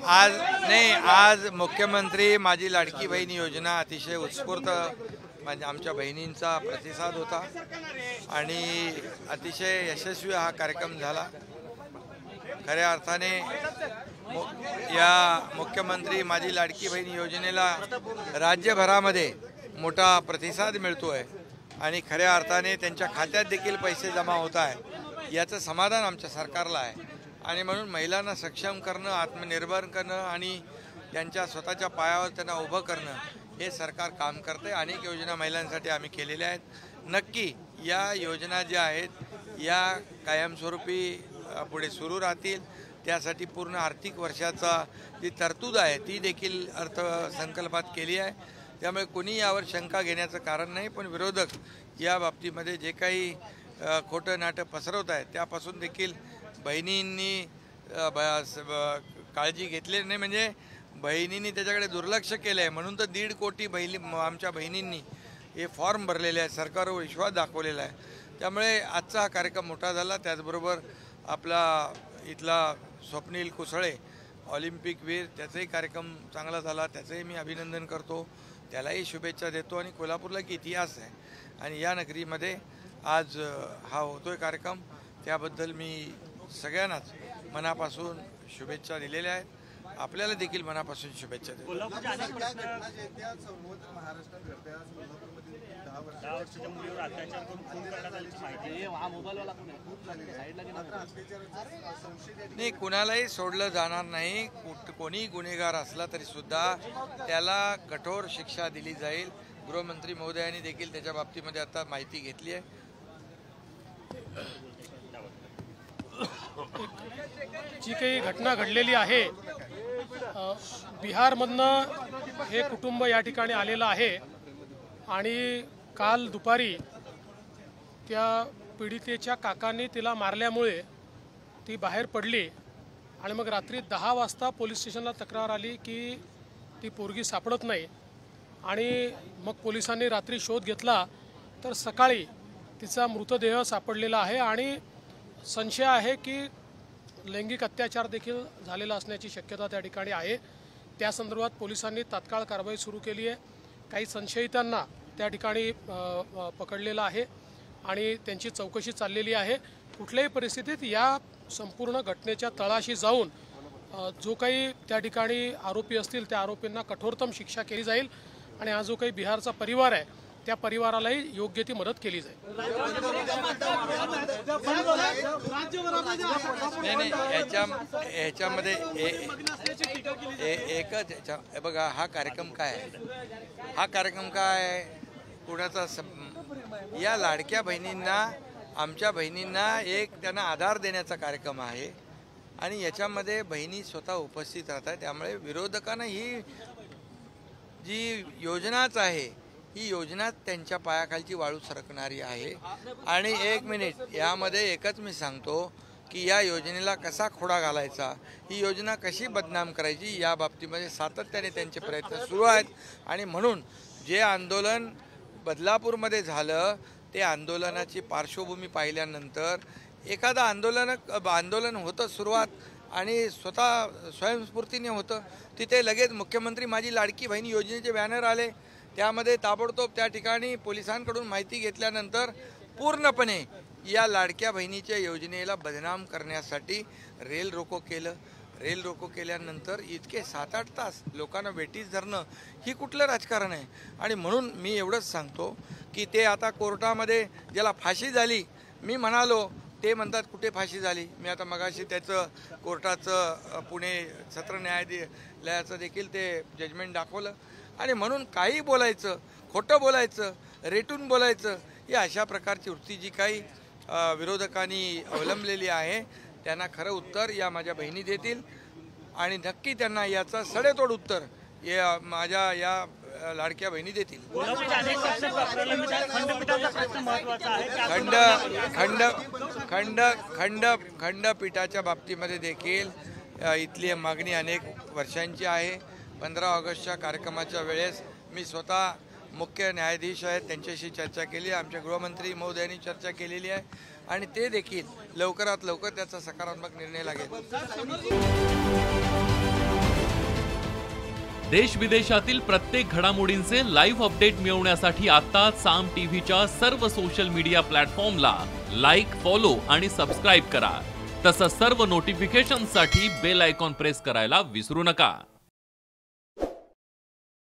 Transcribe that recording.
आज मुख्यमंत्री माझी लाडकी बहीण योजना अतिशय उत्स्फूर्त म्हणजे आमच्या बहिणींचा प्रतिसाद होता आणि अतिशय यशस्वी हा कार्यक्रम झाला। खऱ्या अर्थाने या मुख्यमंत्री माझी लाडकी बहीण योजनेला राज्यभरामध्ये मोठा प्रतिसाद मिळतोय आणि खऱ्या अर्थाने त्यांच्या खात्यात देखील पैसे जमा होत आहे याचं समाधान आमच्या सरकारला आहे। आणि म्हणून महिलांना सक्षम करणं, आत्मनिर्भर करणं आणि त्यांच्या स्वतःच्या पायावर त्यांना उभं करणं हे सरकार काम करते। अनेक योजना महिलांसाठी आम्ही केलेल्या आहेत। नक्की या योजना ज्या आहेत या कायमस्वरूपी पुढे सुरू राहतील। त्यासाठी पूर्ण आर्थिक वर्षाचा जी तरतूद आहे ती देखील अर्थसंकल्पात केली आहे। त्यामुळे कोणी यावर शंका घेण्याचं कारण नाही। पण विरोधक या बाबतीमध्ये जे काही खोटं नाटं पसरवत आहेत त्यापासून देखील बहिणींनी काळजी घेतली नाही, म्हणजे बहिणींनी त्याच्याकडे दुर्लक्ष केलं आहे। म्हणून तर 1.5 कोटी आमच्या बहिणींनी हे फॉर्म भरलेले आहे, सरकारवर विश्वास दाखवलेला आहे। त्यामुळे आजचा हा कार्यक्रम मोठा झाला। त्याचबरोबर आपला इथला स्वप्नील कुसळे ऑलिम्पिकवीर त्याचाही कार्यक्रम चांगला झाला, त्याचंही मी अभिनंदन करतो, त्यालाही शुभेच्छा देतो। आणि कोल्हापूरला की इतिहास आहे आणि या नगरीमध्ये आज हा होतोय कार्यक्रम, त्याबद्दल मी सगळ्यांनाच मनापासून शुभेच्छा दिलेल्या आहेत। आपल्याला देखील मनापासून शुभेच्छा देतो। नाही, कुणालाही सोडलं जाणार नाही। कोणी गुन्हेगार असला तरी सुद्धा त्याला कठोर शिक्षा दिली जाईल। गृहमंत्री महोदयांनी देखील त्याच्या बाबतीमध्ये आता माहिती घेतली आहे। जी काही घटना घडलेली आहे, बिहारमधनं हे कुटुंब या ठिकाणी आलेलं आहे आणि काल दुपारी त्या पीडितेच्या काकांनी तिला मारल्यामुळे ती बाहेर पडली आणि मग रात्री 10 वाजता पोलीस स्टेशनला तक्रार आली की ती पोरगी सापडत नाही आणि मग पोलिसांनी रात्री शोध घेतला तर सकाळी तिचा मृतदेह सापडलेला आहे आणि संशय आहे की लैंगिक अत्याचार देखील झालेला असण्याची शक्यता त्या ठिकाणी आहे। त्या संदर्भात पोलिसांनी तात्काळ कारवाई सुरू केली आहे। काही संशयितांना त्या ठिकाणी पकडलेलं आहे आणि त्यांची चौकशी चाललेली आहे। कुठल्याही परिस्थितीत या संपूर्ण घटनेच्या तळाशी जाऊन जो काही त्या ठिकाणी आरोपी असतील त्या आरोपींना कठोरतम शिक्षा केली जाईल आणि हा जो काही बिहारचा परिवार आहे त्या परिवारालाही योग्य ती मदत केली जाईल। याच्यामध्ये एकच बघा, हा कार्यक्रम काय आहे, हा कार्यक्रम काय कुणाचा या लाडक्या बहिणींना, आमच्या बहिणींना एक त्यांना आधार देण्याचा कार्यक्रम आहे आणि याच्यामध्ये बहिणी स्वतः उपस्थित राहतात। त्यामुळे विरोधकांना ही जी योजनाच आहे ही योजना त्यांच्या पायाखालची वाळू सरकणारी आहे। आणि एक मिनिट, यामध्ये एकच मी सांगतो की या योजनेला कसा खोडा घालायचा, ही योजना कशी बदनाम करायची या बाबतीमध्ये सातत्याने त्यांचे प्रयत्न सुरू आहेत। आणि म्हणून जे आंदोलन बदलापूरमध्ये झालं ते आंदोलनाची पार्श्वभूमी पाहिल्यानंतर एखादा आंदोलन होतं सुरुवात आणि स्वतः स्वयंस्फूर्तीने होतं, तिथे लगेच मुख्यमंत्री माझी लाडकी बहीण योजनेचे बॅनर आले। त्यामध्ये ताबडतोब त्या ठिकाणी पोलिसांकडून माहिती घेतल्यानंतर पूर्णपणे या लाडक्या बहिणीच्या योजनेला बदनाम करण्यासाठी रेल रोको केलं। रेल रोको केल्यानंतर इतके 7-8 तास लोकांना वेठीस धरणं ही कुठलं राजकारण आहे। आणि म्हणून मी एवढंच सांगतो की ते आता कोर्टामध्ये ज्याला फाशी झाली, मी म्हणालो ते म्हणतात कुठे फाशी झाली, मी आता मगाशी त्याचं कोर्टाचं पुणे सत्र न्यायालयाचं देखील ते जजमेंट दाखवलं। आणि म्हणून काही बोलायचं, खोटं बोलायचं, रेटून बोलायचं, ही अशा प्रकारची वृत्ती जी काही विरोधकांनी अवलंबलेली आहे त्यांना खरं उत्तर या माझ्या बहिणी देतील आणि नक्की त्यांना याचं सडेतोड उत्तर या माझ्या या लाडक्या बहिणी देतील। खंडपीठाच्या बाबतीमध्ये देखील इथली मागणी अनेक वर्षांची आहे। 15 ऑगस्टच्या कार्यक्रमाच्या वेळेस मी स्वतः मुख्य न्यायाधीश आहेत त्यांच्याशी चर्चा केली, आमच्या गृहमंत्री महोदयांनी चर्चा केलेली आहे आणि ते देखील लवकरात लवकर त्याचा सकारात्मक निर्णय लागेल। देश विदेशातील प्रत्येक घडामोडींचे लाईव्ह अपडेट मिळवण्यासाठी आता साम टीव्हीच्या सर्व सोशल मीडिया प्लॅटफॉर्मला लाईक, फॉलो आणि सबस्क्राईब करा. तसंच सर्व नोटिफिकेशनसाठी बेल आयकॉन प्रेस करायला विसरू नका.